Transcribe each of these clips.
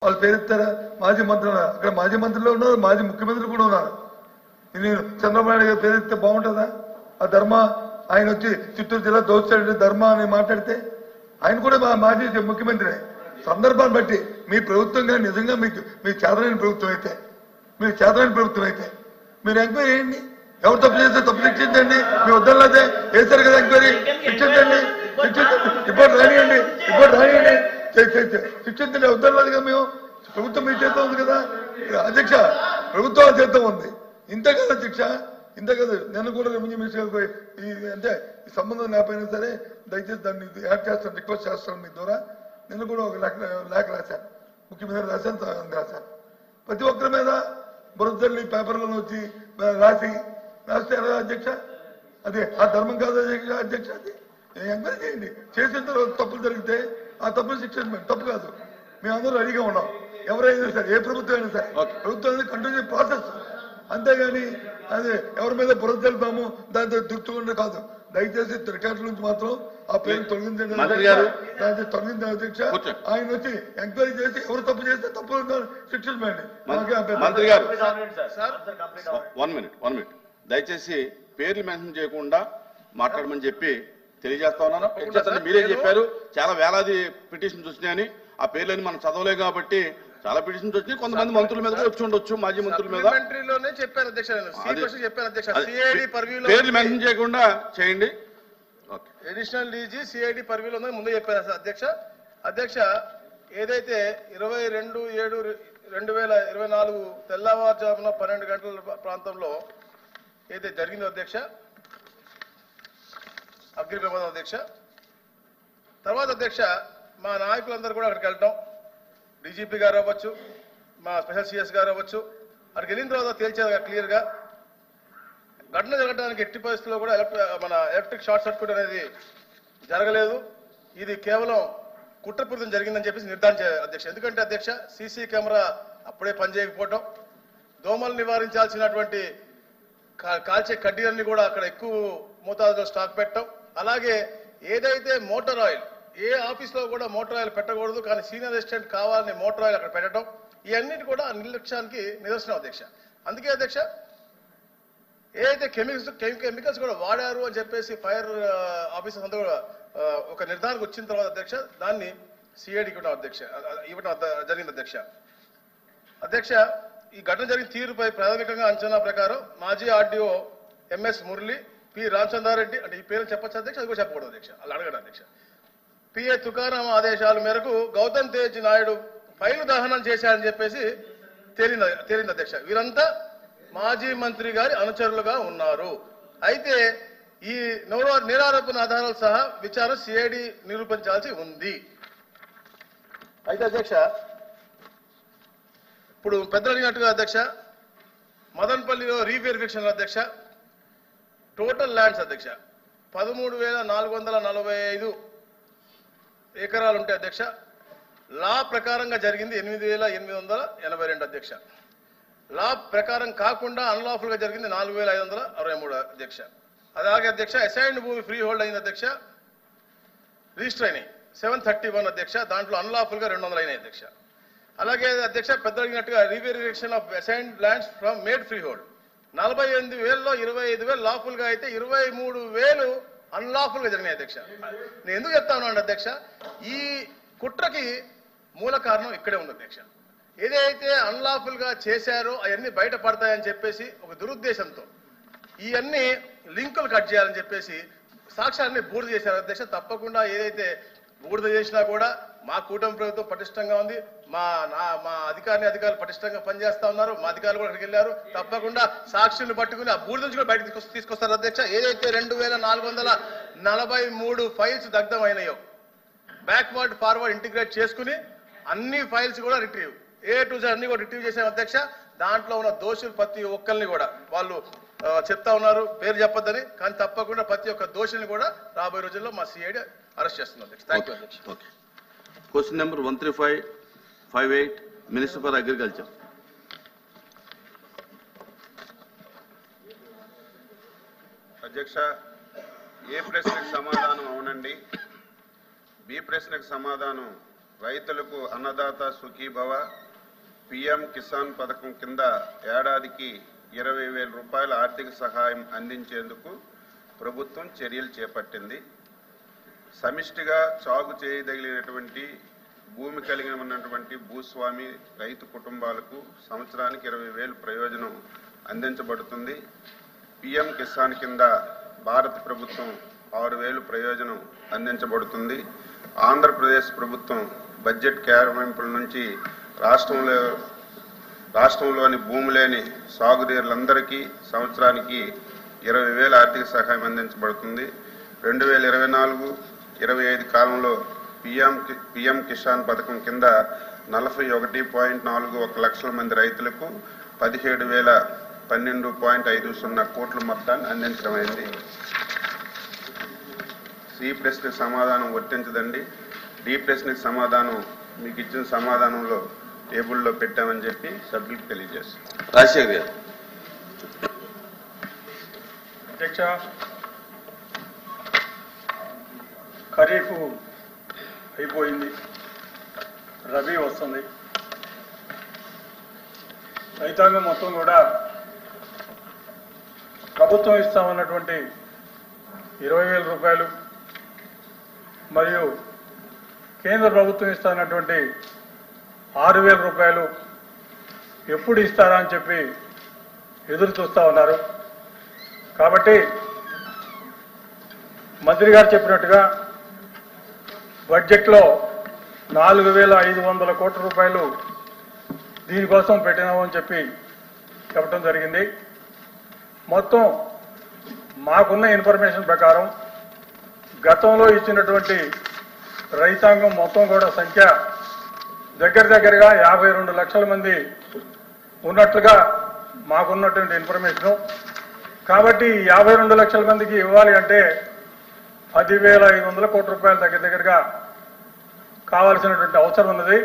వాళ్ళు పేరెత్తారా? మాజీ మంత్రులు అక్కడ మాజీ మంత్రులు ఉన్నారు, మాజీ ముఖ్యమంత్రులు కూడా ఉన్నారు. నేను చంద్రబాబు నాయుడు గారు పేరెత్తే బాగుంటుందా? ఆ ధర్మ ఆయన వచ్చి చిత్తూరు జిల్లా దోచాడు ధర్మ అని మాట్లాడితే ఆయన కూడా మాజీ ముఖ్యమంత్రి. సందర్భాన్ని బట్టి మీ ప్రభుత్వంగా నిజంగా మీ చేతనైన ప్రభుత్వం అయితే మీరు ఎంక్వైరీ చేయండి. ఎవరు తప్పు చేస్తే తప్పు శిక్షించండి. మీ వద్దలేదే వేశారు కదా ఎంక్వైరీ, శిక్షించండి. రిపోర్ట్ రానియండి శిక్షించండి. వద్దలేదు కదా మేము. ప్రభుత్వం మీ చేత ఉంది కదా అధ్యక్ష, ప్రభుత్వం చేత ఉంది. ఇంతే కదా శిక్ష, ఇంతే కదా. నేను కూడా రెవెన్యూ మినిస్టర్ అంటే ఈ సంబంధం లేకపోయినా సరే దయచేసి దాన్ని యాడ్ చేస్తాను, రిక్వెస్ట్ చేస్తాను మీ ద్వారా. నేను కూడా ఒక లేఖ రాశాను, ముఖ్యమంత్రి రాశాను. ప్రతి ఒక్కరి మీద బురదల్లి పేపర్లను వచ్చి రాస్తే ఎలా అధ్యక్ష? అదే ఆ ధర్మం కాదు అధ్యక్ష. అది ఎంక్వైరీ చేయండి. చేసిన తర్వాత తప్పులు జరిగితే ఆ తప్పులు శిక్షించండి, తప్పు కాదు. మేమందరూ రెడీగా ఉన్నాం. ఎవరైనా సరే, ఏ ప్రభుత్వం అయినా సరే, ప్రభుత్వం అనేది కంటిన్యూ ప్రాసెస్. అంతేగాని అదే ఎవరి మీద బురద జల్లుతాము దాంతో దుర్చుకుంటే కాదు. దయచేసి రికార్డు నుంచి మాత్రం ఆ పేరు తొలగించండి. దాన్ని తొలగించాలి అధ్యక్ష. ఆయన వచ్చి ఎంక్వైరీ చేసి ఎవరు తప్పు చేస్తే తప్పు శిక్షించండి. మంత్రి గారు 1 minute దయచేసి పేర్లు మెన్షన్ చేయకుండా మాట్లాడమని చెప్పి తెలియజేస్తా ఉన్నాను. మీరే చెప్పారు చాలా వేలాది పిటిషన్స్ వచ్చినాయని. ఆ పేర్లని మనం చదవలేం కాబట్టి చాలా పిటిషన్స్ వచ్చినాయి. కొంతమంది మంత్రుల మీద వచ్చి ఉండొచ్చు, మాజీ మంత్రుల మీద. పేర్లు మెన్షన్ చేయకుండా చేయండి. అడిషనల్ డీజీ సిఐడి పర్వ్యూలో ఉందని ముందే చెప్పారు అధ్యక్ష. ఏదైతే 22/7/2024 తెల్లవారుజామున 12 గంటల ప్రాంతంలో ఏదైతే జరిగిందో అధ్యక్ష, అగ్ని ప్రమాదం అధ్యక్ష, తర్వాత అధ్యక్ష మా నాయకులందరూ కూడా అక్కడికి వెళ్ళటం, డీజీపీ గారు అవ్వచ్చు, మా స్పెషల్ సిఎస్ గారు అవ్వచ్చు, అక్కడికి వెళ్ళిన తర్వాత తేల్చేది క్లియర్గా ఘటన జరగడానికి ఎట్టి పరిస్థితుల్లో కూడా ఎలక్ట్రిక్ షార్ట్ సర్క్యూట్ అనేది జరగలేదు. ఇది కేవలం కుట్రపూరితం జరిగిందని చెప్పేసి నిర్ధారించారు అధ్యక్ష. ఎందుకంటే అధ్యక్ష సీసీ కెమెరా అప్పుడే పనిచేయకపోవడం, దోమలు నివారించాల్సినటువంటి కాల్చే కడ్డీలన్నీ కూడా అక్కడ ఎక్కువ మోతాదులో స్టాక్ పెట్టడం, అలాగే ఏదైతే మోటార్ ఆయిల్ ఏ ఆఫీస్లో కూడా మోటార్ ఆయిల్ పెట్టకూడదు కానీ సీనియర్ అసిస్టెంట్ కావాలని మోటార్ ఆయిల్ అక్కడ పెట్టడం, ఇవన్నిటి కూడా నిర్లక్ష్యానికి నిదర్శనం అధ్యక్ష. అందుకే అధ్యక్ష ఏదైతే కెమికల్స్ కూడా వాడారు అని చెప్పేసి ఫైర్ ఆఫీసర్స్ అంతా కూడా ఒక నిర్ధారణకు వచ్చిన తర్వాత అధ్యక్ష దాన్ని సిఐడికి ఇవ్వడం జరిగింది అధ్యక్ష. ఈ ఘటన జరిగిన తీరుపై ప్రాథమికంగా అంచనా ప్రకారం మాజీ RDO MS Murali, P Ramachandra Reddy, అంటే ఈ పేరు చెప్పచ్చు అధ్యక్ష, అది కూడా చెప్పకూడదు అధ్యక్ష, అలా అడగడం అధ్యక్ష. పిఏ తుకారాం ఆదేశాల మేరకు గౌతమ్ తేజ్ నాయుడు ఫైలు దహనం చేశారని చెప్పేసి తేలింది అధ్యక్ష. వీరంతా మాజీ మంత్రి గారి అనుచరులుగా ఉన్నారు. అయితే ఈ నేరారోపణ ఆధారాలు సహా విచారణ సిఐడి నిరూపించాల్సి ఉంది. అయితే అధ్యక్ష ఇప్పుడు పెద్దలు అడిగినట్టుగా అధ్యక్ష మదన్పల్లిలో రీవెరిఫికేషన్ అధ్యక్ష టోటల్ ల్యాండ్స్ అధ్యక్ష 13,445 ఎకరాలు ఉంటాయి అధ్యక్ష. లా ప్రకారంగా జరిగింది 8,882 అధ్యక్ష. లా ప్రకారం కాకుండా అన్లాఫుల్ గా జరిగింది 4,563 అధ్యక్ష. అలాగే అధ్యక్ష అసైన్డ్ భూమి ఫ్రీ హోల్డ్ అయింది అధ్యక్ష, రిజిస్టర్ అయినాయి 731 అధ్యక్ష. దాంట్లో అన్లాఫుల్ గా 200 అయినాయి అధ్యక్ష. అలాగే అధ్యక్ష పెద్ద అడిగినట్టుగా reverification of assigned lands from made freehold 48,000లో 25,000 లాఫుల్ గా అయితే 23,000 అన్లాఫుల్ గా జరిగినాయి అధ్యక్ష. నేను ఎందుకు చెప్తాను అంటే అధ్యక్ష ఈ కుట్రకి మూల కారణం ఇక్కడే ఉంది అధ్యక్ష. ఏదైతే అన్లాఫుల్ గా చేశారో అవన్నీ బయటపడతాయని చెప్పేసి ఒక దురుద్దేశంతో ఇవన్నీ లింకులు కట్ చేయాలని చెప్పేసి సాక్ష్యాన్ని బూడిద చేశారు అధ్యక్ష. తప్పకుండా ఏదైతే బూడిద చేసినా కూడా మా కూటమి ప్రభుత్వం పటిష్టంగా ఉంది, మా అధికారులు పటిష్టంగా పనిచేస్తా ఉన్నారు, మా అధికారులు కూడా అక్కడికి వెళ్ళారు. తప్పకుండా సాక్షులను పట్టుకుని ఆ బూడిద నుంచి కూడా బయటకు తీసుకొస్తారు అధ్యక్ష. ఏదైతే 2,443 ఫైల్స్ దగ్ధం అయినాయో బ్యాక్వర్డ్ ఫార్వర్డ్ ఇంటిగ్రేట్ చేసుకుని అన్ని ఫైల్స్ కూడా రిట్రీవ్ A to Z అన్ని కూడా రిట్రీవ్ చేసాం అధ్యక్ష. దాంట్లో ఉన్న దోషులు ప్రతి ఒక్కరిని కూడా వాళ్ళు చెప్తా ఉన్నారు, పేరు చెప్పొద్దని, కానీ తప్పకుండా ప్రతి ఒక్క దోషుల్ని కూడా రాబోయే రోజుల్లో మా సిఐడి అరెస్ట్ చేస్తుంది అధ్యక్ష. థ్యాంక్ యూ అధ్యక్ష. Question number 13558 minister for agriculture. అధ్యక్ష ఏ ప్రశ్నకు సమాధానం అవునండి, బి ప్రశ్నకు సమాధానం రైతులకు అన్నదాత సుఖీభవ పిఎం కిసాన్ పథకం కింద ఏడాదికి 20,000 రూపాయల ఆర్థిక సహాయం అందించేందుకు ప్రభుత్వం చర్యలు చేపట్టింది. సమిష్టిగా సాగు చేయదగినటువంటి భూమి కలిగి ఉన్నటువంటి భూస్వామి రైతు కుటుంబాలకు సంవత్సరానికి 20,000 ప్రయోజనం అందించబడుతుంది. పిఎం కిసాన్ కింద భారత ప్రభుత్వం 6,000 ప్రయోజనం అందించబడుతుంది. ఆంధ్రప్రదేశ్ ప్రభుత్వం బడ్జెట్ కేటాయింపుల నుంచి రాష్ట్రంలోని భూమి లేని సాగుదారులందరికీ సంవత్సరానికి 20,000 ఆర్థిక సహాయం అందించబడుతుంది. 2024-25 కాలంలో పిఎం కిసాన్ పథకం కింద 41.41 లక్షల మంది రైతులకు 17,012.50 కోట్ల మొత్తాన్ని అందించడమైంది. సి ప్రశ్నకు సమాధానం వర్తించదండి. డి ప్రశ్నకు సమాధానం మీకు ఇచ్చిన సమాధానంలో టేబుల్లో పెట్టామని చెప్పి సభ్యులకు తెలియజేస్తాం. రాజశేఖర్ గారు. అధ్యక్ష, ఖరీఫ్ అయిపోయింది, రబీ వస్తుంది. రైతాంగం మొత్తం కూడా ప్రభుత్వం ఇస్తామన్నటువంటి 20,000 రూపాయలు మరియు కేంద్ర ప్రభుత్వం ఇస్తానటువంటి 6,000 రూపాయలు ఎప్పుడు ఇస్తారా అని చెప్పి ఎదురు చూస్తూ ఉన్నారు. కాబట్టి మంత్రి గారు చెప్పినట్టుగా బడ్జెట్లో 4,500 కోట్ల రూపాయలు దీనికోసం పెట్టినామని చెప్పి చెప్పడం జరిగింది. మొత్తం మాకున్న ఇన్ఫర్మేషన్ ప్రకారం గతంలో ఇచ్చినటువంటి రైతాంగం మొత్తం కూడా సంఖ్య దగ్గరగా 52 లక్షల మంది ఉన్నట్లుగా మాకున్నటువంటి ఇన్ఫర్మేషను. కాబట్టి 52 లక్షల మందికి ఇవ్వాలి అంటే 10,500 కోట్ల రూపాయలు దగ్గరగా కావాల్సినటువంటి అవసరం ఉన్నది.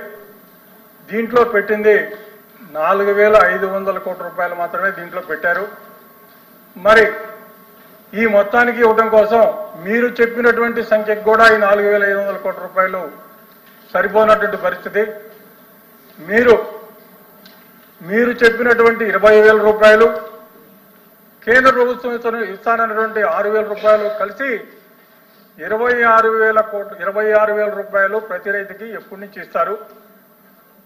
దీంట్లో పెట్టింది 4,500 కోట్ల రూపాయలు మాత్రమే దీంట్లో పెట్టారు. మరి ఈ మొత్తానికి ఇవ్వడం కోసం మీరు చెప్పినటువంటి సంఖ్యకు కూడా ఈ 4,500 కోట్ల రూపాయలు సరిపోనటువంటి పరిస్థితి. మీరు చెప్పినటువంటి 20,000 రూపాయలు కేంద్ర ప్రభుత్వం ఇస్తానన్నటువంటి 6,000 రూపాయలు కలిసి 26,000 రూపాయలు ప్రతి రైతుకి ఎప్పటి నుంచి ఇస్తారు?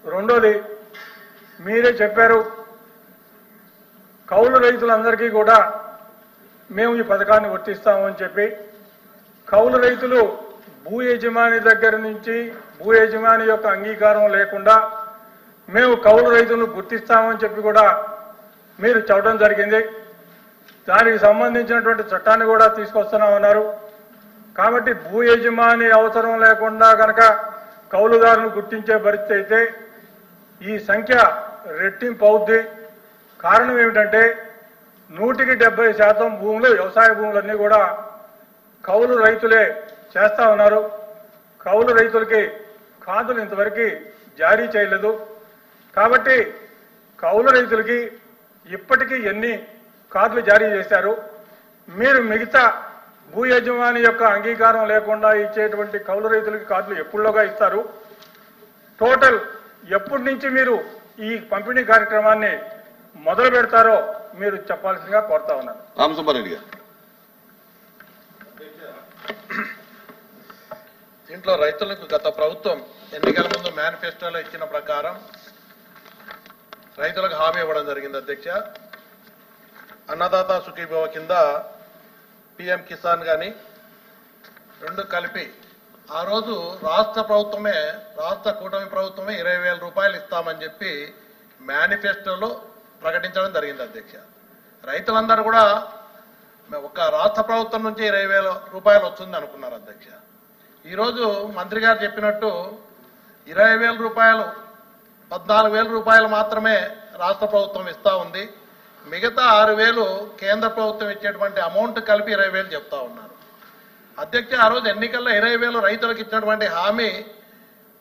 రెండోది, మీరే చెప్పారు కౌలు రైతులందరికీ కూడా మేము ఈ పథకాన్ని వర్తిస్తామని చెప్పి. కౌలు రైతులు భూ యజమాని దగ్గర నుంచి భూ యజమాని యొక్క అంగీకారం లేకుండా మేము కౌలు రైతులను గుర్తిస్తామని చెప్పి కూడా మీరు చెప్పడం జరిగింది. దానికి సంబంధించినటువంటి చట్టాన్ని కూడా తీసుకొస్తున్నామన్నారు. కాబట్టి భూ యజమాని అవసరం లేకుండా కనుక కౌలుదారులను గుర్తించే పరిస్థితి అయితే ఈ సంఖ్య రెట్టింపు అవుద్ది. కారణం ఏమిటంటే 170% భూములు, వ్యవసాయ భూములన్నీ కూడా కౌలు రైతులే చేస్తా ఉన్నారు. కౌలు రైతులకి కార్డులు ఇంతవరకు జారీ చేయలేదు. కాబట్టి కౌలు రైతులకి ఇప్పటికీ ఎన్ని కార్డులు జారీ చేశారు? మీరు మిగతా భూ యజమాని యొక్క అంగీకారం లేకుండా ఇచ్చేటువంటి కౌలు రైతులకి కార్డులు ఎప్పుడులోగా ఇస్తారు? టోటల్ ఎప్పటి నుంచి మీరు ఈ పంపిణీ కార్యక్రమాన్ని మొదలు పెడతారో మీరు చెప్పాల్సిందిగా కోరుతా ఉన్నాను. రామసుబ్బారెడ్డి గారు. దీంట్లో రైతులకు గత ప్రభుత్వం ఎన్నికల ముందు మేనిఫెస్టోలో ఇచ్చిన ప్రకారం రైతులకు హామీ ఇవ్వడం జరిగింది. అధ్యక్ష, అన్నదాత సుఖీభవ కింద పిఎం కిసాన్ కానీ రెండు కలిపి ఆ రోజు రాష్ట్ర కూటమి ప్రభుత్వమే 20,000 రూపాయలు ఇస్తామని చెప్పి మేనిఫెస్టోలో ప్రకటించడం జరిగింది. అధ్యక్ష, రైతులందరూ కూడా ఒక రాష్ట్ర ప్రభుత్వం నుంచి 20,000 రూపాయలు వస్తుంది అనుకున్నారు. అధ్యక్ష, ఈరోజు మంత్రి గారు చెప్పినట్టు 20,000 రూపాయలు 14,000 రూపాయలు మాత్రమే రాష్ట్ర ప్రభుత్వం ఇస్తా ఉంది. మిగతా 6,000 కేంద్ర ప్రభుత్వం ఇచ్చేటువంటి అమౌంట్ కలిపి 20,000 చెప్తా ఉన్నారు. అధ్యక్ష, ఆ రోజు ఎన్నికల్లో 20,000 రైతులకు ఇచ్చినటువంటి హామీ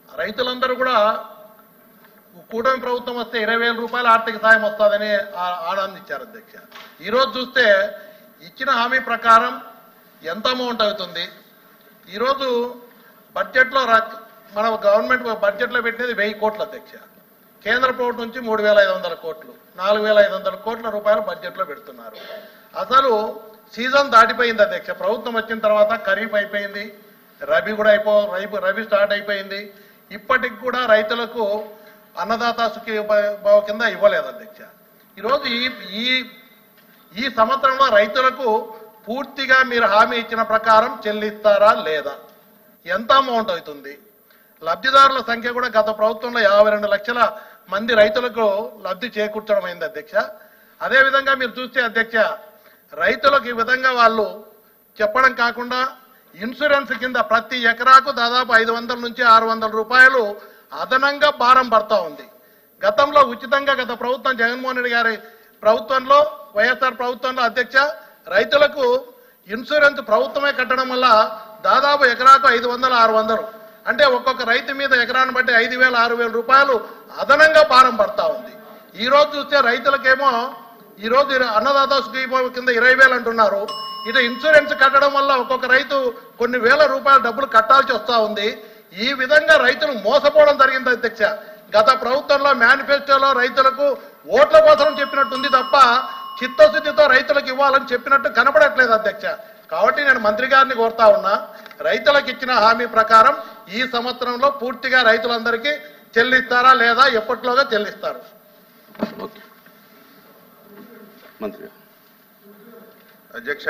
రైతులందరూ కూడా కూటమి ప్రభుత్వం వస్తే 20,000 రూపాయల ఆర్థిక సాయం వస్తుందని ఆనందించారు. అధ్యక్ష, ఈరోజు చూస్తే ఇచ్చిన హామీ ప్రకారం ఎంత అమౌంట్ అవుతుంది? ఈరోజు బడ్జెట్లో మన గవర్నమెంట్ బడ్జెట్లో పెట్టినది 1000 కోట్ల అధ్యక్ష. కేంద్ర ప్రభుత్వం నుంచి 3,500 కోట్లు, 4,500 కోట్ల రూపాయలు బడ్జెట్లో పెడుతున్నారు. అసలు సీజన్ దాటిపోయింది అధ్యక్ష. ప్రభుత్వం వచ్చిన తర్వాత ఖరీఫ్ అయిపోయింది, రబీ కూడా రబీ స్టార్ట్ అయిపోయింది. ఇప్పటికి కూడా రైతులకు అన్నదాత సుఖీభావ కింద ఇవ్వలేదు అధ్యక్ష. ఈరోజు ఈ సంవత్సరంలో రైతులకు పూర్తిగా మీరు హామీ ఇచ్చిన ప్రకారం చెల్లిస్తారా లేదా? ఎంత అమౌంట్ అవుతుంది? లబ్ధిదారుల సంఖ్య కూడా గత ప్రభుత్వంలో 52 లక్షల మంది రైతులకు లబ్ధి చేకూర్చడం అయింది అధ్యక్ష. అదేవిధంగా మీరు చూస్తే అధ్యక్ష, రైతులకు ఈ విధంగా వాళ్ళు చెప్పడం కాకుండా ఇన్సూరెన్స్ కింద ప్రతి ఎకరాకు దాదాపు 500 నుంచి 600 రూపాయలు అదనంగా భారం పడతా ఉంది. గతంలో ఉచితంగా గత ప్రభుత్వం జగన్మోహన్ రెడ్డి గారి ప్రభుత్వంలో, వైఎస్ఆర్ ప్రభుత్వంలో అధ్యక్ష, రైతులకు ఇన్సూరెన్స్ ప్రభుత్వమే కట్టడం వల్ల దాదాపు ఎకరాకు 500, 600 అంటే ఒక్కొక్క రైతు మీద ఎకరాన్ని బట్టి 5,000, 6,000 రూపాయలు అదనంగా భారం పడతా ఉంది. ఈ రోజు చూస్తే రైతులకేమో ఈ రోజు అన్నదాత సుఖీభావ కింద 20,000 అంటున్నారు. ఇటు ఇన్సూరెన్స్ కట్టడం వల్ల ఒక్కొక్క రైతు కొన్ని వేల రూపాయల డబ్బులు కట్టాల్సి వస్తూ ఉంది. ఈ విధంగా రైతులు మోసపోవడం జరిగింది అధ్యక్ష. గత ప్రభుత్వంలో మేనిఫెస్టోలో రైతులకు ఓట్ల కోసం చెప్పినట్టుంది తప్ప చిత్తశుద్ధితో రైతులకు ఇవ్వాలని చెప్పినట్టు కనపడట్లేదు అధ్యక్ష. కాబట్టి నేను మంత్రి గారిని కోరుతా ఉన్నా, రైతులకు ఇచ్చిన హామీ ప్రకారం ఈ సంవత్సరంలో పూర్తిగా రైతులందరికీ చెల్లిస్తారా లేదా, ఎప్పట్లోగా చెల్లిస్తారు? మంత్రి అధ్యక్ష,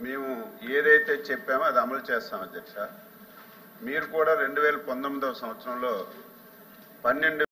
మేము ఏదైతే చెప్పామో అది అమలు చేస్తాం అధ్యక్ష. మీరు కూడా 2019వ సంవత్సరంలో 12